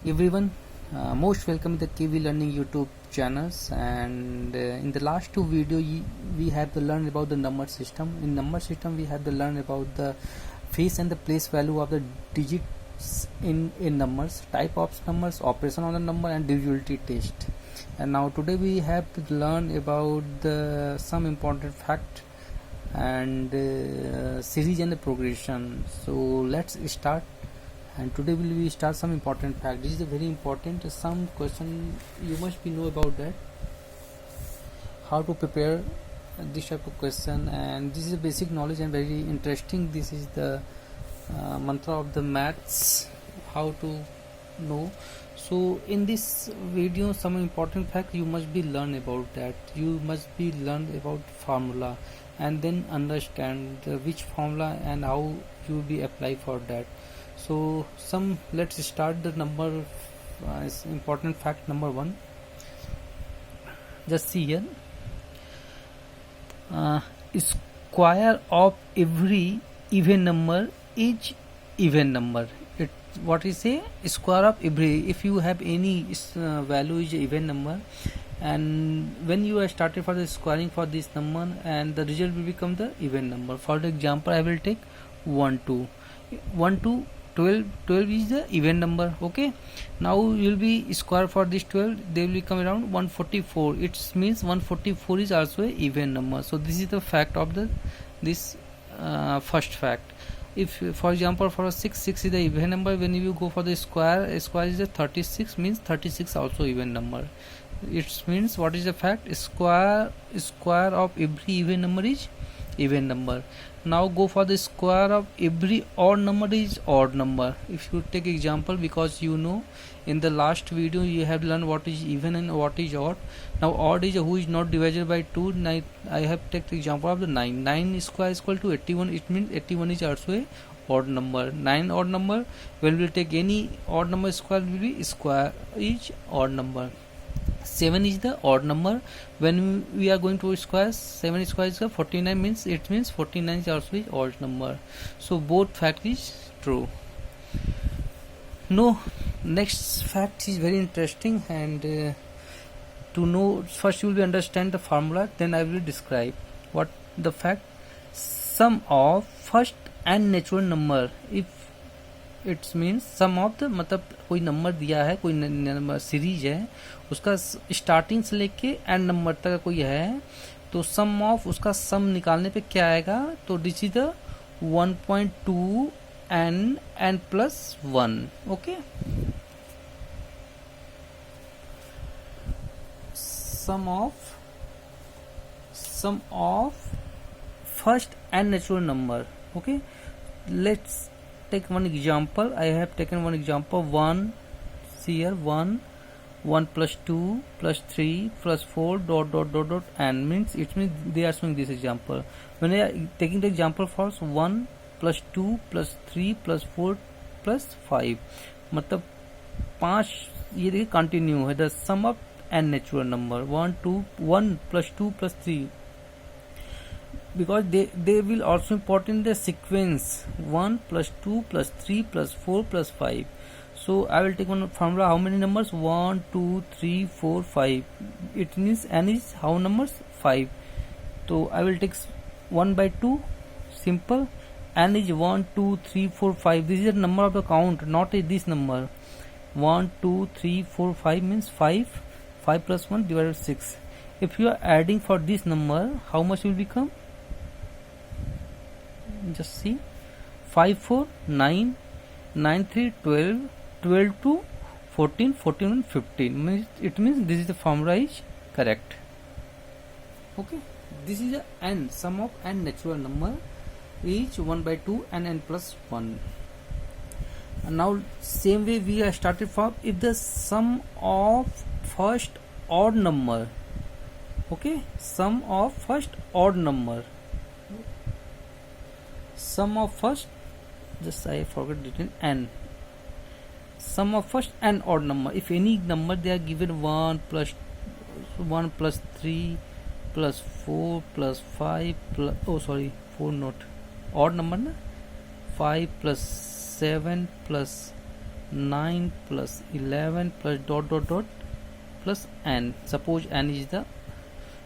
everyone, most welcome to the KV Learning YouTube channels. And in the last two video we have to learn about the number system. In number system we have to learn about the face and the place value of the digits in numbers, type of numbers, operation on the number, and divisibility test. And now today we have to learn about the some important fact and series and the progression. So let's start. And today we will start some important fact. This is a very important some question you must be know about that, how to prepare this type of question. And this is a basic knowledge and very interesting. This is the mantra of the maths, how to know. So in this video some important fact you must be learn about that. You must be learn about formula and then understand which formula and how you will be apply for that. So let's start the number important fact number one. Just see here, square of every even number is even number. What is a square of every, if you have any value is even number, and when you are started for the squaring for this number, and the result will become the even number. For the example I will take 1 2 12 is the even number. Okay, now you will be square for this 12, they will come around 144. It means 144 is also a even number. So this is the fact of this first fact. If for example for a 6 is the even number, when you go for the square is a 36, means 36 also even number. It means what is the fact? Square of every even number is even number. Now go for the square of every odd number is odd number. If you take example, because you know in the last video you have learned what is even and what is odd. Now odd is who is not divided by 2. I have taken example of the 9 square is equal to 81. It means 81 is also a odd number. 9 odd number, when we will take any odd number square will be square is odd number. 7 is the odd number. When we are going to square 7 square is 49, means it means 49 is also is odd number. So both fact is true. No, next fact is very interesting, and to know first you will understand the formula, then I will describe what the fact. Sum of first and natural number, if it's means some of the, मतलब कोई number दिया है, कोई number series है, उसका starting से लेके and number तक कोई है, तो सम ऑफ उसका सम निकालने पे क्या आएगा? तो this is the 1.2 n plus 1. Okay, sum of first and natural number. Okay, let's take one example. I have taken one example. 1, see here, 1 plus 2 plus 3 plus 4 dot n, means it means they are showing this example. When I am taking the example for 1 plus 2 plus 3 plus 4 plus 5, मतलब 5, ये देखिए continue है. The sum of n natural number 1 plus 2 plus 3, because they will also important the sequence 1 plus 2 plus 3 plus 4 plus 5. So I will take one formula. How many numbers? 1 2 3 4 5. It means n is how numbers? 5. So I will take 1 by 2. Simple. N is 1 2 3 4 5. This is the number of the count, not this number. 1 2 3 4 5 means 5 plus 1 divided 6. If you are adding for this number, how much will become? Just see, 5 4 9 9 3 12 12 2 14 14 1 15. It means this is the formula is correct. Okay, this is the n, sum of n natural number is 1 by 2 and n plus 1. And now same way we are started from, if the sum of first odd number, okay, sum of first odd number, sum of first, just I forgot written n, sum of first and odd number. If any number they are given 1 plus 3 plus 4 plus 5 plus, oh sorry, 4 not odd number na, 5 plus 7 plus 9 plus 11 plus dot dot dot plus n. Suppose n is the,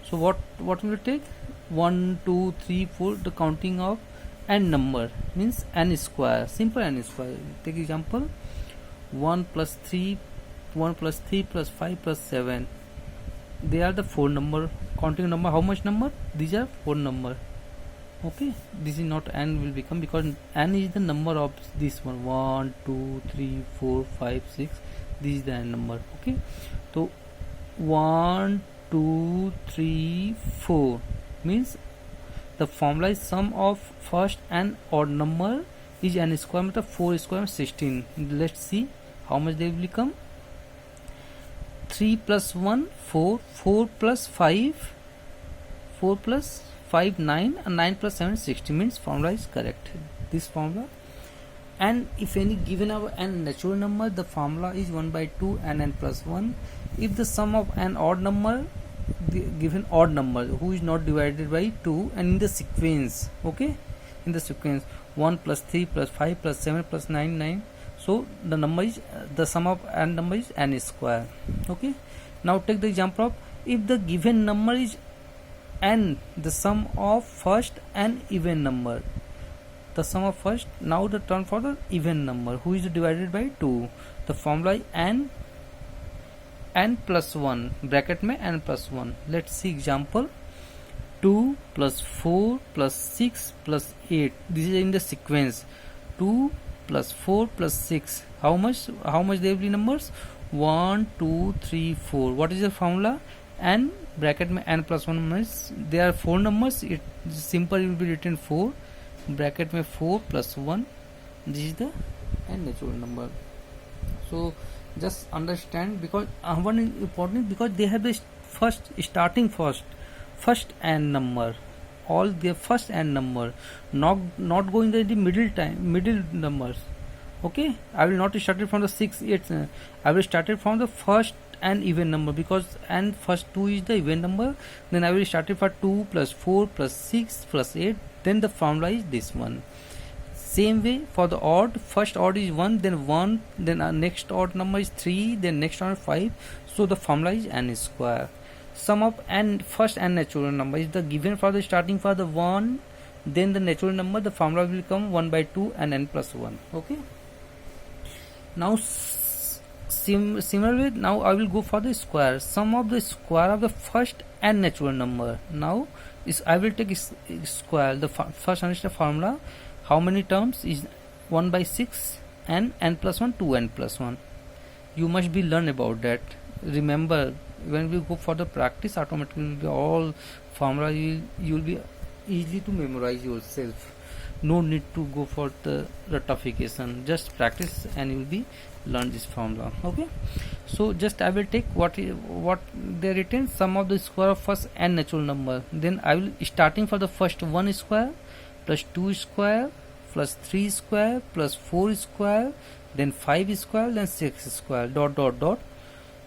so what will take 1 2 3 4, the counting of n number means n square, simple n square. Take example 1 plus 3 plus 5 plus 7, they are the 4 number, counting number. How much number? These are 4 number. Okay, this is not n will become, because n is the number of this one, 1 2 3 4 5 6, this is the n number. Okay, so 1 2 3 4 means the formula is sum of first and odd number is n square, means 4 square 16. Let's see how much they will become. 3 plus 1 4, 4 plus 5 9, and 9 plus 7 60, means formula is correct, this formula. And if any given our n natural number, the formula is 1 by 2 and n plus 1. If the sum of an odd number, the given odd number who is not divided by 2, and in the sequence, okay, in the sequence 1 plus 3 plus 5 plus 7 plus 9 9, so the number is the sum of n number is n square. Okay, now take the example of, if the given number is n, the sum of first and even number, the sum of first, now the term for the even number who is divided by 2, the formula is n plus 1, bracket में n plus 1. Let's see example 2 plus 4 plus 6 plus 8, this is in the sequence 2 plus 4 plus 6, how much they will be numbers? 1 2 3 4. What is the formula? n bracket में n plus 1 means there are 4 numbers, it simple, it will be written 4 bracket में 4 plus 1, this is the n natural number. So just understand, because one is important, because they have the starting first n number, all their first n number, not going to the middle numbers. Okay, I will not start it from the 6 8, I will start it from the first and even number, because n first 2 is the even number, then I will start it for 2 plus 4 plus 6 plus 8, then the formula is this one. Same way for the odd, first odd is 1, then our next odd number is 3, then next odd 5, so the formula is n square. Sum of n first and natural number is the given for the starting for the 1, then the natural number, the formula will become 1 by 2 and n plus 1. Okay, now similarly, now I will go for the square, sum of the square of the first and natural number. Now is I will take square, the first understand formula, how many terms is 1 by 6 and n plus 1 2n plus 1. You must be learn about that. Remember, when we go for the practice, automatically will be all formula, you will be easy to memorize yourself. No need to go for the ratification, just practice and you will be learn this formula. Okay, so just I will take what they written, sum of the square of first n natural number, then I will starting for the first 1 square plus 2 square plus 3 square plus 4 square, then 5 square, then 6 square, dot dot dot,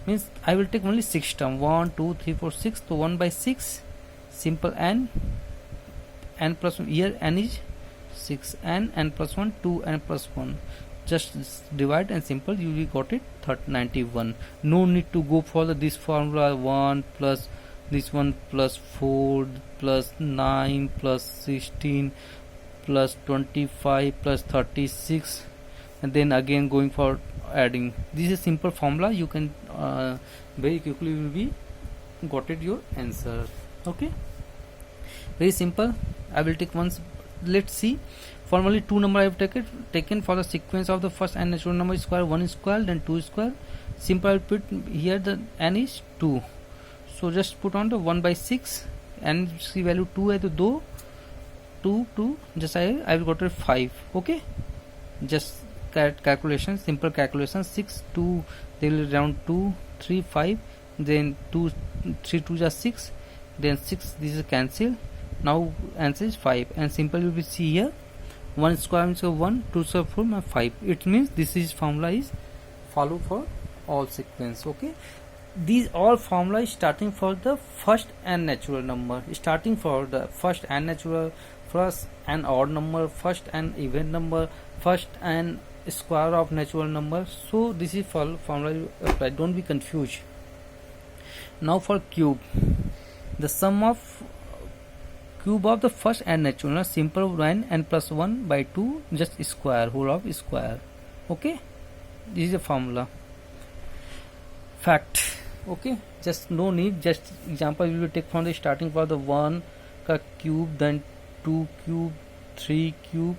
means I will take only 6 term, 1 2 3 4 6, so 1 by 6, simple n plus 1, here n is 6, n plus 1 2 n plus 1, just divide and simple, you will got it 91. No need to go for this formula 1 plus this one plus 4 plus 9 plus 16 plus 25 plus 36, and then again going for adding. This is a simple formula, you can very quickly will be got it your answer. Okay, very simple. I will take once, let's see. Formally 2 number I have taken for the sequence of the first n natural number square, 1 square, then 2 square. Simple, I will put here the n is 2, so just put on the 1 by 6, n की value 2 है तो 2 just I will go to 5. Okay, just calculation, simple calculation, 6 2, they will round 2 3 5, then 2 3 2 just 6, then 6, this is cancel, now answer is 5, and simple you will see here 1 square means 1, 2 square 4, 5. It means this is formula is follow for all sequence. Okay, these all formula is starting for the first and natural number, starting for the first and natural, first and odd number, first and even number, first and square of natural number. So this is formula you apply, don't be confused. Now for cube, the sum of cube of the first and natural number, simple 1 n plus 1 by 2, just square, whole of square. Okay, this is a formula. Fact. Okay, just no need, just example we will take from the starting for the 1 ka cube, then 2 cube, 3 cube,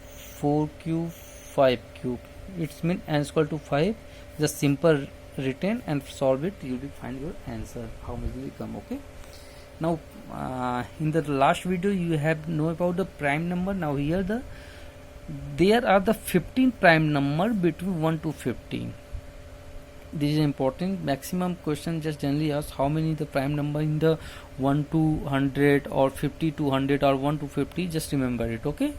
4 cube, 5 cube. It's mean n is equal to 5. Just simple written and solve it, you will find your answer how much will come. Okay, now in the last video you have know about the prime number. Now here there are the 15 prime number between 1 to 15. This is important. Maximum question just generally ask how many the prime number in the 1 to 100 or 50 to 100 or 1 to 50. Just remember it. Okay,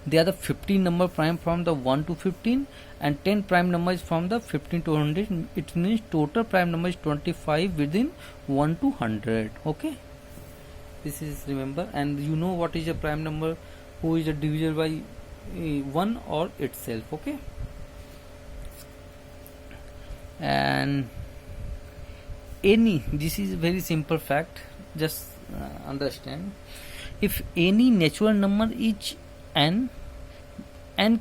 they are the 15 number prime from the 1 to 15 and 10 prime number is from the 15 to 100. It means total prime number is 25 within 1 to 100. Okay, this is remember, and you know what is a prime number, who is a divisible by 1 or itself. Okay, and any, this is very simple fact, just understand, if any natural number is n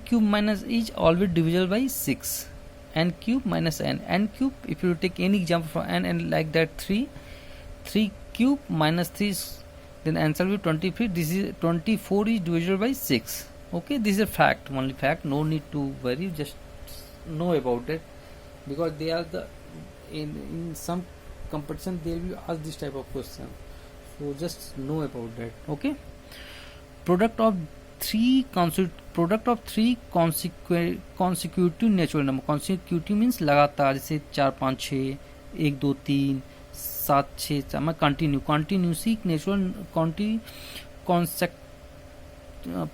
cube minus is always divisible by 6, n cube minus n cube, if you take any example for n and like that 3 cube minus 3 then answer will be 23. This is 24 is divisible by 6. Okay, this is a fact, only fact, no need to worry, just know about it, because they are the in some competition they will ask this type of question, so just know about that. Okay, product of three consecutive natural number. Consecutive means लगातार, जैसे 4 5 6 1 2 3 7 6 4 मैं continuously natural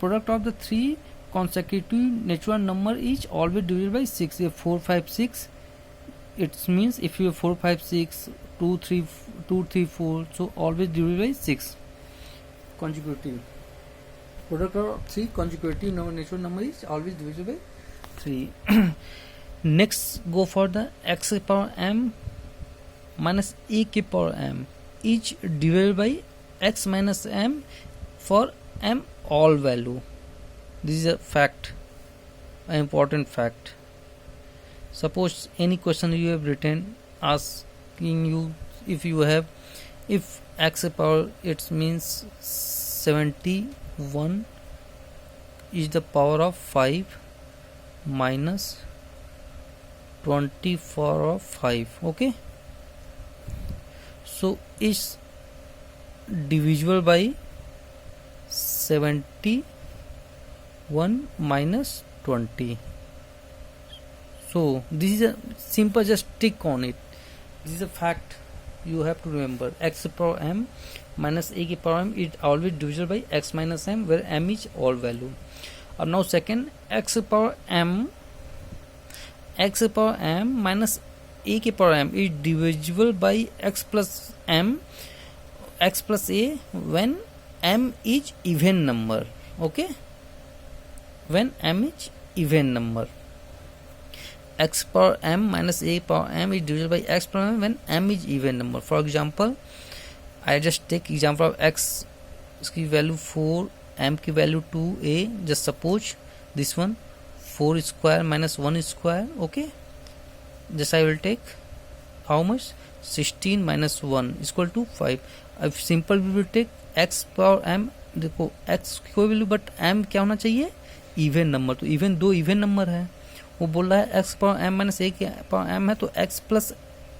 product of the three consecutive natural number is always divided by 6. If 4 5 6, it means if you have 4 5 6 2 3 4, so always divided by 6. Consecutive product of three consecutive natural number is always divisible by 3. Next go for the x power m minus a k power m, each divided by x minus m for m all value. This is a fact, an important fact. Suppose any question you have written asking you if you have, if x power, it means 71 is the power of 5 minus 24 of 5. Okay, so is divisible by 71 minus 20. So this is a simple, just tick on it. This is a fact you have to remember. X power m minus a k power m is always divisible by x minus m, where m is all value. Now second, x power m minus a k power m is divisible by x plus a when m is even number. Okay, when m is even number. X power m minus a power m is divisible by x power m when m is even number. For example, I just take example of x की value 4, m की value 2a. Just suppose this one 4 square minus 1 square. Okay, just I will take how much, 16 minus 1 is equal to 5. अब simple we will take x power m. देखो x कोई value, but m क्या होना चाहिए, even number. तो even though even number है, वो बोल रहा है x power m minus a power m है, तो x प्लस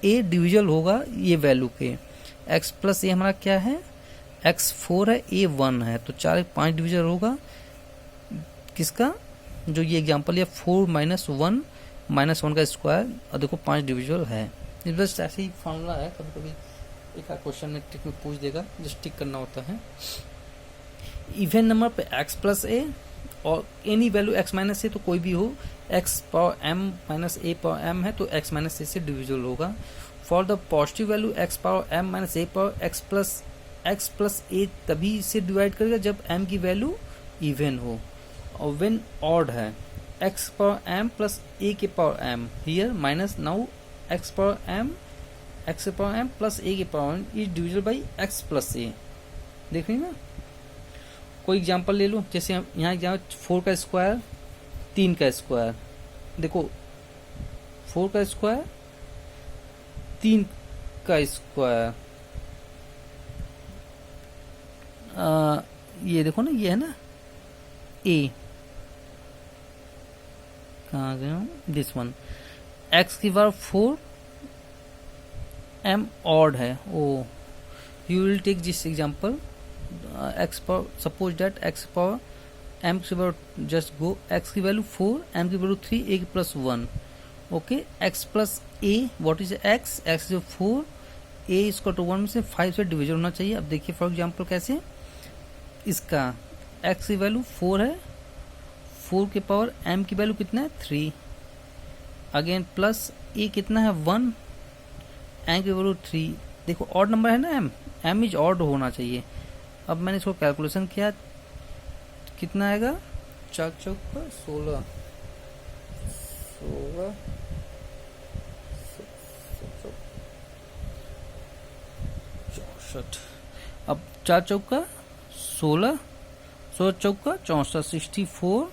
a डिविजल होगा ये वैल्यू के. x प्लस a हमारा क्या है, x 4 है, a 1 है, तो 4 5 डिविजल होगा किसका, जो ये एग्जांपल है 4 माइनस 1 का स्क्वायर, और देखो 5 डिविजल है. इस बस ऐसे ही फॉर्मूला है, कभी कभी एक क्वेश्चन में टिक में पूछ देगा, जस्ट टिक करना होता है. इवन नंबर पे x प्लस a और एनी वैल्यू x माइनस ए, तो कोई भी हो, x power m minus a power m है, तो x माइनस a से डिविजल होगा. For the positive value x power m minus a power x plus a तभी से डिवाइड करेगा जब m की वैल्यू इवन हो. और व्हेन ऑड है, x power m plus a के power m. Here minus now x power m plus a के power m is divisible by x plus a. देख रही ना. कोई एग्जांपल ले लो, जैसे यहाँ एग्जाम्पल 4 का स्क्वायर 3 का स्क्वायर. देखो 4 का स्क्वायर 3 का स्क्वायर, ये देखो ना, ये है ना a, कहाँ गए हम, दिस वन. x की पावर 4 m ऑड है. Oh you will take this example, x power, suppose that x power m की पावर, जस्ट गो, x की वैल्यू 4, m की वैल्यू 3, a की plus 1. Okay, x plus a, what is x जो 4, a इसका to 1 में से 5 से division होना चाहिए. अब देखिए फॉर एग्जांपल कैसे, इसका x की वैल्यू 4 है, 4 के पावर m की वैल्यू कितना है 3, अगेन प्लस a कितना है 1, m की वैल्यू 3. देखो ऑड नंबर है ना, m इज ऑड होना चाहिए. अब मैंने इसको कैलकुलेशन किया, कितना आएगा, 4 चौक पर 16, 64. अब 4 चौक का 16, 16 चौक का 64, 64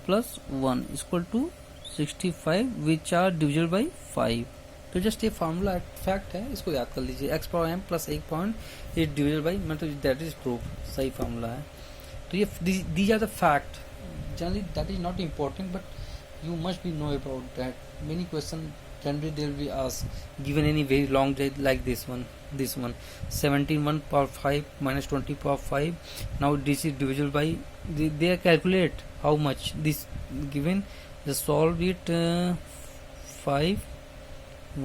plus 1 equal to 65 which are divisible by 5. तो जस्ट ये फार्मूला फैक्ट है, इसको याद कर लीजिए. x power m plus 1 point is divisible by, मतलब दैट इज प्रूफ, सही फार्मूला है. तो ये these are the fact. Generally that is not important but you must be know about that. Many question generally they will be asked given any very long day like this one 17 1 power 5 minus 20 power 5. Now this is divisible by, they calculate how much this given, just solve it. 5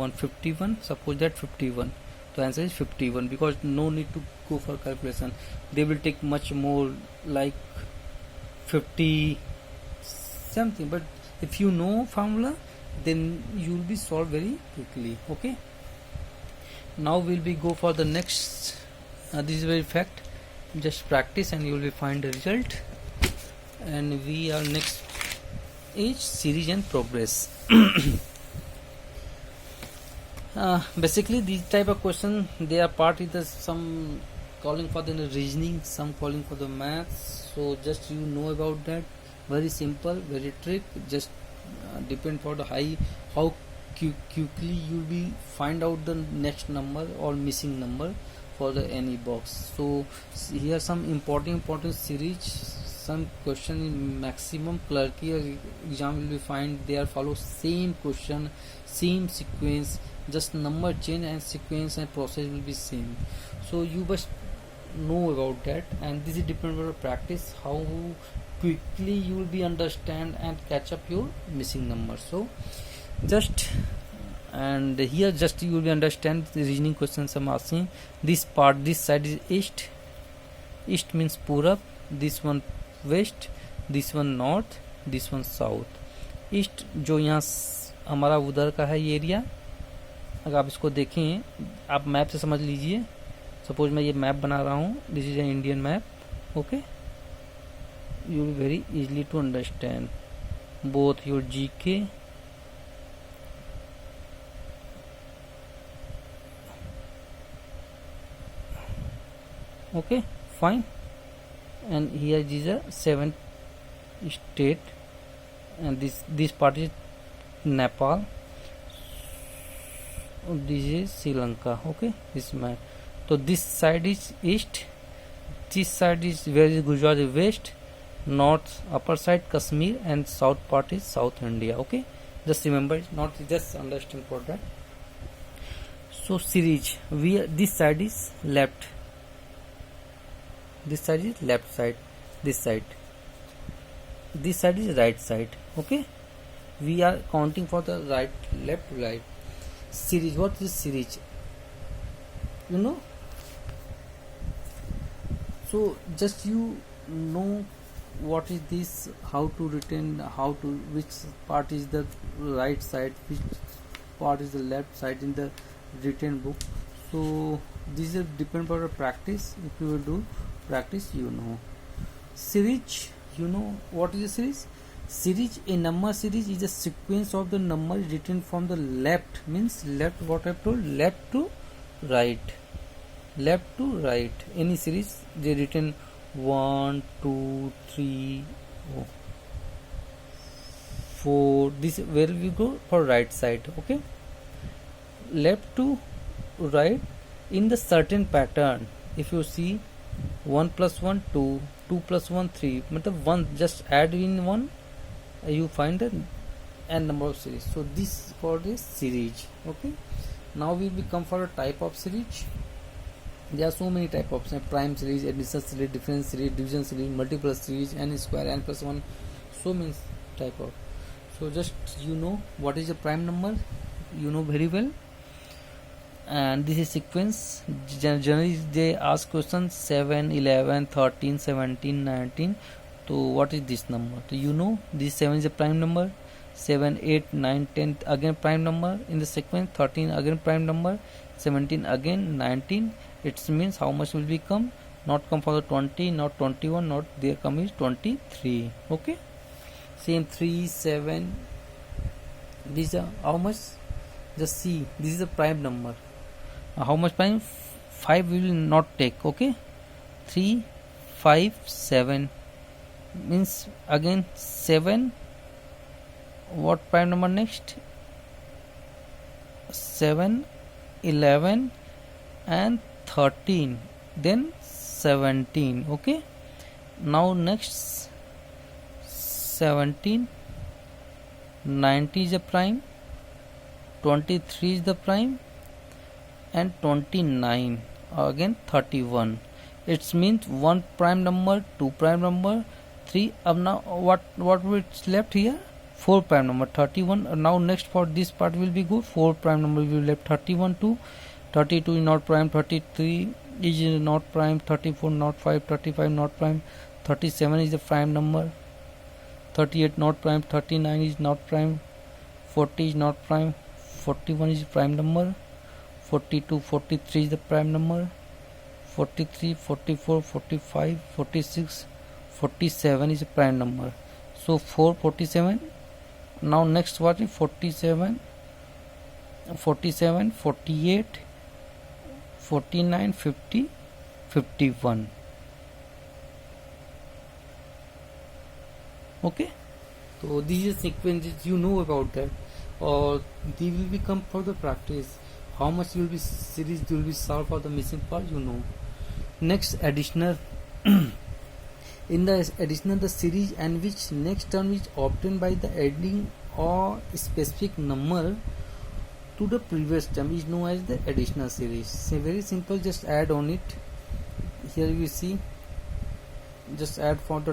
151, suppose that 51, the answer is 51 because no need to go for calculation. They will take much more like 50 something, but if you know formula then you will be solved very quickly. Okay, now we'll be go for the next, this is very fact, just practice and you will be find the result. And we are next is series and progress. Basically these type of question, they are part of the some calling for the reasoning, some calling for the maths. So just you know about that, very simple, very trick, just depend for the how quickly you will be find out the next number or missing number for the any box. So here some important series, some question in maximum clerky exam will be find, they are follow same question, same sequence, just number change and sequence and process will be same. So you must know about that, and this is depend on practice, how quickly you will be understand and catch up your missing numbers. So just, and here just you will be understand the reasoning questions I'm asking. This part, this side is east means Purab, this one west, this one north, this one south. East जो यहाँ हमारा उधर का है ये area, अगर आप इसको देखें, आप मैप से समझ लीजिए. सपोज मैं ये मैप बना रहा हूँ, this is an Indian map. Okay, you will very easily to understand both your GK okay, fine. And here is a 7th state, and this part is Nepal, this is Sri Lanka. Okay, this map. So this side is east, this side is where is Gujarat is west, north upper side Kashmir, and south part is South India. Okay, just remember, not just understand for that. So series, we this side is left, this side is left side, this side is right side. Okay, we are counting for the right, left, right. Series, what is series, you know? So just you know what is this, how to retain, how to, which part is the right side, which part is the left side in the written book. So this is depend on practice. If you will do practice, you know. Series, you know what is a series? Series, a number series is a sequence of the numbers written from the left, means left, what I've told, left to right, left to right. Any series they written 1 2 3 4, this where we go for right side. Okay, left to right in the certain pattern. If you see 1 plus 1 2, 2 plus 1 3, matlab 1 just add in 1, you find the n number of series. So this is called a series. Okay, now we will come for a type of series. There are so many type of prime series, addition series, difference series, division series, multiple series, n square, n plus 1, so many type of. So just you know what is a prime number, you know very well. And this is sequence. Generally they ask questions 7 11 13 17 19. So what is this number? So you know this 7 is a prime number, 7 8 9 10 again prime number in the sequence, 13 again prime number, 17 again, 19. It means how much will become, not come for the 20, not 21, not there come is 23. Okay, same 3 7, these are how much, just see, this is a prime number. How much prime? 5 we will not take. Okay, 3 5 7 means again 7, what prime number next, 7 11 and 13, then 17. Okay, now next 17, 90 is a prime, 23 is the prime, and 29 again 31. It means 1 prime number, 2 prime number, 3. Now what will left here, 4 prime number, 31. Now next for this part will be good, 4 prime number will left, 31 2, 32 is not prime, 33 is not prime, 34 not 5, 35 not prime, 37 is a prime number, 38 not prime, 39 is not prime, 40 is not prime, 41 is prime number, 42 43 is the prime number, 43 44 45 46 47 is a prime number. So 4 47. Now next what is 47 47 48 49 50 51. Okay, so these are sequences, you know about that, or they will become for the practice. How much will be series will be solved for the missing part, you know. Next, additional. In the additional, the series and which next term is obtained by the adding or specific number to the previous term is known as the additional series. So very simple, just add on it. Here you see, just add for the